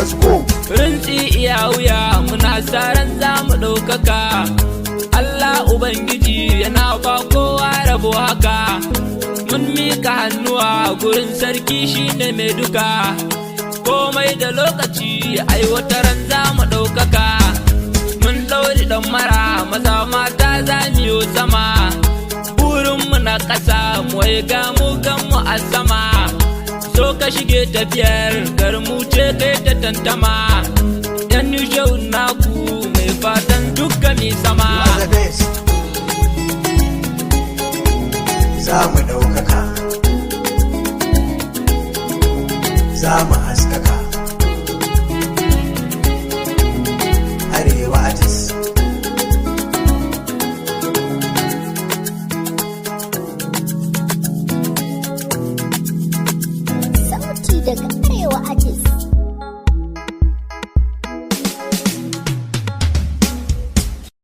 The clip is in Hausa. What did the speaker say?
let's go. Rintsi iya wuya muna saran za mu ɗaukaka. Allah Ubangiji yana ba kowa rabo haka. Mun mika hannuwa gurin sarki shine mai duka. Komai da lokaci aiwataran za mu ɗaukaka. Mun ɗauri ɗan mara maza mata za mu yi sama. Burinmu na ƙasa mu ga mu ganmu a sama. So ka shige tafiyar garmu ce kai ta tantama. Yan nishau naku mai fatan dukka mai sama. You are the best. Za mu ɗaukaka, za mu haskaka. Arewa Artists. Sauti daga Arewa Artists.